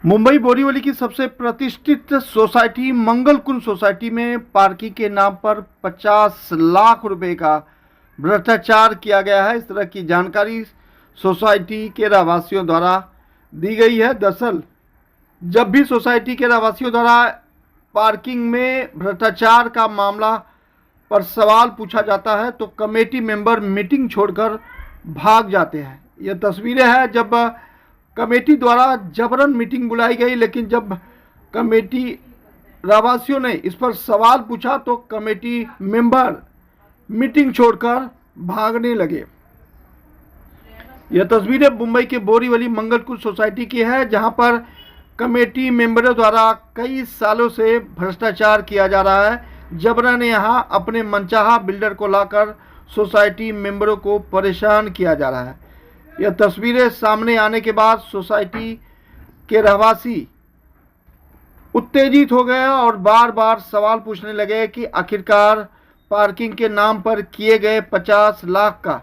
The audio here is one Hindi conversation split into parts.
मुंबई बोरीवली की सबसे प्रतिष्ठित सोसाइटी मंगल कुंज सोसाइटी में पार्किंग के नाम पर 50 लाख रुपए का भ्रष्टाचार किया गया है। इस तरह की जानकारी सोसाइटी के रहवासियों द्वारा दी गई है। दरअसल जब भी सोसाइटी के रहवासियों द्वारा पार्किंग में भ्रष्टाचार का मामला पर सवाल पूछा जाता है तो कमेटी मेंबर मीटिंग छोड़कर भाग जाते हैं। यह तस्वीरें हैं जब कमेटी द्वारा जबरन मीटिंग बुलाई गई, लेकिन जब कमेटी रहवासियों ने इस पर सवाल पूछा तो कमेटी मेंबर मीटिंग छोड़कर भागने लगे। यह तस्वीरें मुंबई के बोरीवली मंगल कुंज सोसाइटी की है, जहां पर कमेटी मेंबरों द्वारा कई सालों से भ्रष्टाचार किया जा रहा है। जबरन यहां अपने मनचाहा बिल्डर को लाकर सोसाइटी मेंबरों को परेशान किया जा रहा है। यह तस्वीरें सामने आने के बाद सोसाइटी के रहवासी उत्तेजित हो गए और बार बार सवाल पूछने लगे कि आखिरकार पार्किंग के नाम पर किए गए 50 लाख का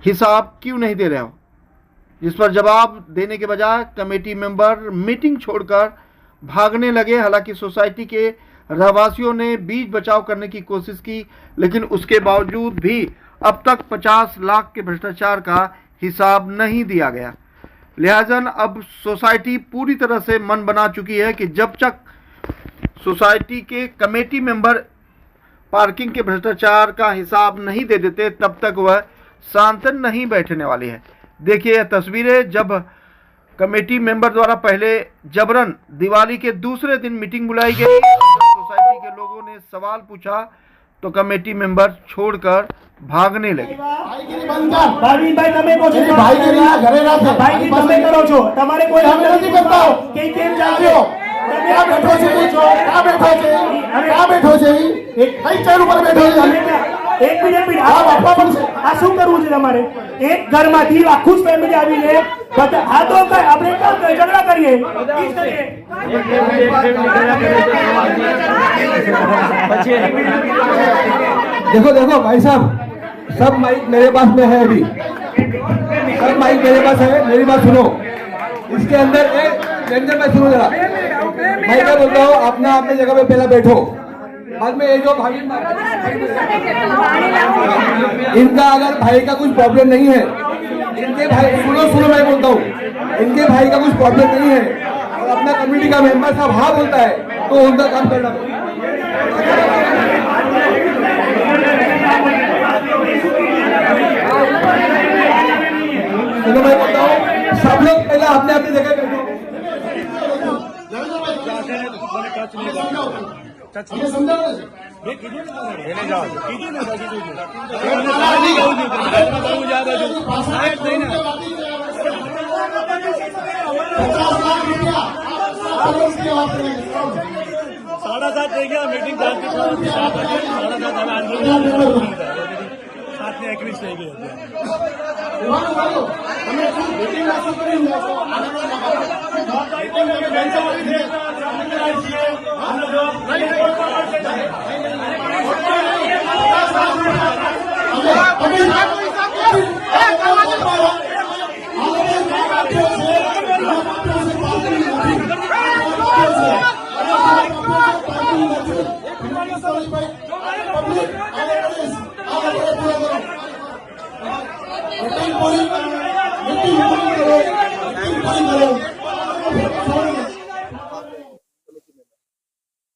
हिसाब क्यों नहीं दे रहे हो, जिस पर जवाब देने के बजाय कमेटी मेंबर मीटिंग छोड़कर भागने लगे। हालांकि सोसाइटी के रहवासियों ने बीच बचाव करने की कोशिश की, लेकिन उसके बावजूद भी अब तक 50 लाख के भ्रष्टाचार का हिसाब नहीं दिया गया। लिहाजा अब सोसाइटी पूरी तरह से मन बना चुकी है कि जब तक सोसाइटी के कमेटी मेंबर पार्किंग के भ्रष्टाचार का हिसाब नहीं दे देते तब तक वह शांत नहीं बैठने वाली है। देखिए यह तस्वीरें जब कमेटी मेंबर द्वारा पहले जबरन दिवाली के दूसरे दिन मीटिंग बुलाई गई और जब सोसाइटी के लोगों ने सवाल पूछा तो कमेटी मेंबर छोड़कर भागने लगे। भाई તમે કહો છો ભાઈગીરી ઘરે રાખો ભાઈગીરી તમે કરો છો તમારે કોઈ હમ નથી કરતા કે કેમ ચાલજો તમે આ બેઠો છે આ બેઠો છે અરે આ બેઠો છે એક કઈ ચેર ઉપર બેઠો છે એક મિનિટ આ વાપવા પડશે આ શું કરવું છે તમારે એક ઘરમાંથી આખું જ ફેમિલી આવીને આ તો આપણે કામ ઝઘડા કરીએ ઈ કરીએ देखो देखो भाई साहब, सब माइक मेरे पास में है अभी, सब माइक मेरे पास है। मेरी बात सुनो, इसके अंदर एक मैं सुनो जरा, मैं क्या बोलता हूँ, अपना अपने जगह पे पहला बैठो। बाद में ये जो भाभी इनका अगर भाई का कुछ प्रॉब्लम नहीं है, इनके भाई सुनो मैं बोलता हूँ, इनके भाई का कुछ प्रॉब्लम नहीं है और अपना कम्युनिटी का मेंबर साहब हाँ बोलता है तो उनका काम करना। चलो मैं बोलता हूँ, सब लोग पहले अपने अपनी जगह बैठो। साढ़े 7 देंगे मीटिंग साथ में एक्विस लेंगे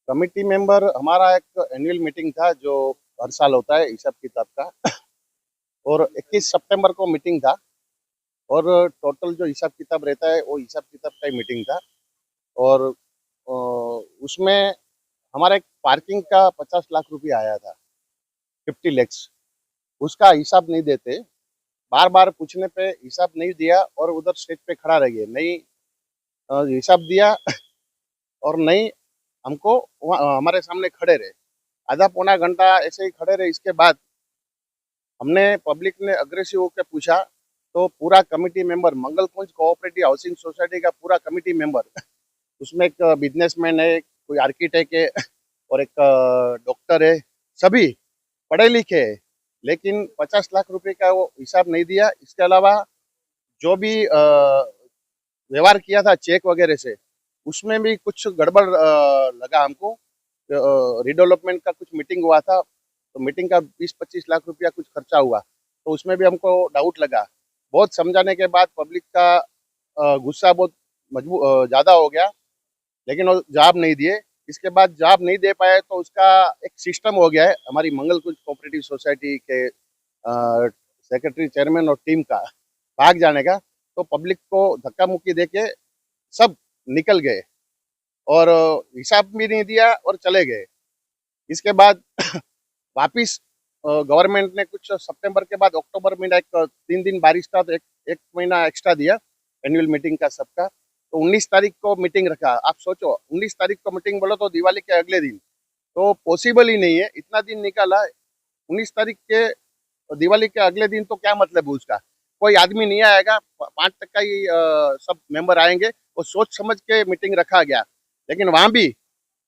कमिटी मेंबर हमारा एक एनुअल मीटिंग था जो हर साल होता है हिसाब किताब का, और 21 सितंबर को मीटिंग था और टोटल जो हिसाब किताब रहता है वो हिसाब किताब का ही मीटिंग था। और उसमें हमारा एक पार्किंग का 50 लाख रुपया आया था, 50 लैक्स, उसका हिसाब नहीं देते। बार बार पूछने पे हिसाब नहीं दिया और उधर स्टेज पे खड़ा रह गए, नहीं हिसाब दिया और नहीं हमको हमारे सामने खड़े रहे, आधा पौना घंटा ऐसे ही खड़े रहे। इसके बाद हमने पब्लिक ने अग्रेसिव होकर पूछा तो पूरा कमेटी मेंबर, मंगल कुंज कोऑपरेटिव हाउसिंग सोसाइटी का पूरा कमेटी मेंबर, उसमें एक बिजनेसमैन है, कोई आर्किटेक्ट है और एक डॉक्टर है, सभी पढ़े लिखे हैं, लेकिन 50 लाख रुपए का वो हिसाब नहीं दिया। इसके अलावा जो भी व्यवहार किया था चेक वगैरह से, उसमें भी कुछ गड़बड़ लगा हमको। रिडेवलपमेंट का कुछ मीटिंग हुआ था, तो मीटिंग का 20-25 लाख रुपया कुछ खर्चा हुआ, तो उसमें भी हमको डाउट लगा। बहुत समझाने के बाद पब्लिक का गुस्सा बहुत ज़्यादा हो गया, लेकिन वो जवाब नहीं दिए। इसके बाद जवाब नहीं दे पाए तो उसका एक सिस्टम हो गया है हमारी मंगलकुंज कोऑपरेटिव सोसाइटी के सेक्रेटरी, चेयरमैन और टीम का भाग जाने का। तो पब्लिक को धक्का मुक्की देके सब निकल गए और हिसाब भी नहीं दिया और चले गए। इसके बाद वापिस गवर्नमेंट ने कुछ सितंबर के बाद अक्टूबर महीना एक 3 दिन बारिश था, तो एक महीना एक्स्ट्रा दिया एनुअल मीटिंग का सबका। तो 19 तारीख को मीटिंग रखा। आप सोचो 19 तारीख को मीटिंग बोलो तो दिवाली के अगले दिन, तो पॉसिबल ही नहीं है। इतना दिन निकाला 19 तारीख के दिवाली के अगले दिन, तो क्या मतलब है उसका? कोई आदमी नहीं आएगा, 5% ही सब मेंबर आएंगे। वो सोच समझ के मीटिंग रखा गया, लेकिन वहां भी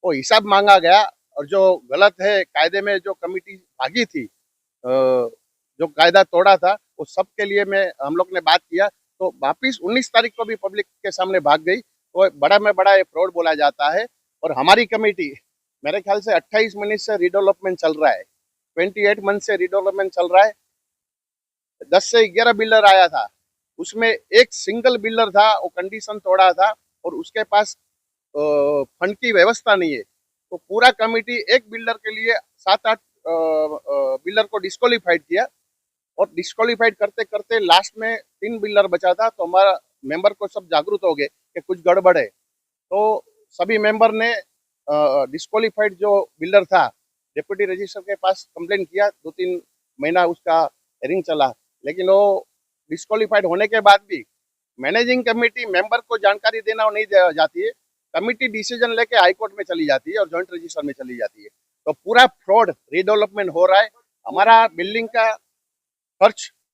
वो हिसाब मांगा गया। और जो गलत है कायदे में, जो कमेटी भागी थी, जो कायदा तोड़ा था, वो सब के लिए हम लोग ने बात किया। तो वापिस 19 तारीख को भी पब्लिक के सामने भाग गई। तो बड़ा में बड़ा ये फ्रॉड बोला जाता है। और हमारी कमेटी मेरे ख्याल से 28 महीने से रिडेवलपमेंट चल रहा है, 28 मंथ से रिडेवलपमेंट चल रहा है। 10 से 11 बिल्डर आया था, उसमें एक सिंगल बिल्डर था, वो कंडीशन तोड़ा था और उसके पास फंड की व्यवस्था नहीं है। तो पूरा कमेटी एक बिल्डर के लिए 7-8 बिल्डर को डिस्क्वालीफाइड किया, और डिस्क्वालीफाइड करते करते लास्ट में 3 बिल्डर बचा था। तो हमारा मेंबर को सब जागरूक हो गए कि कुछ गड़बड़ है। तो सभी मेंबर ने डिस्क्वालीफाइड जो बिल्डर था, डिप्टी रजिस्ट्रार के पास कंप्लेन किया। 2-3 महीना उसका हेयरिंग चला, लेकिन वो डिस्क्वालीफाइड होने के बाद भी मैनेजिंग कमेटी मेंबर को जानकारी देना नहीं जाती है। कमेटी डिसीजन लेके हाई कोर्ट में चली जाती है और जॉइंट रजिस्टर में चली जाती है। तो पूरा फ्रॉड रिडेवलपमेंट हो रहा है। हमारा बिल्डिंग का खर्च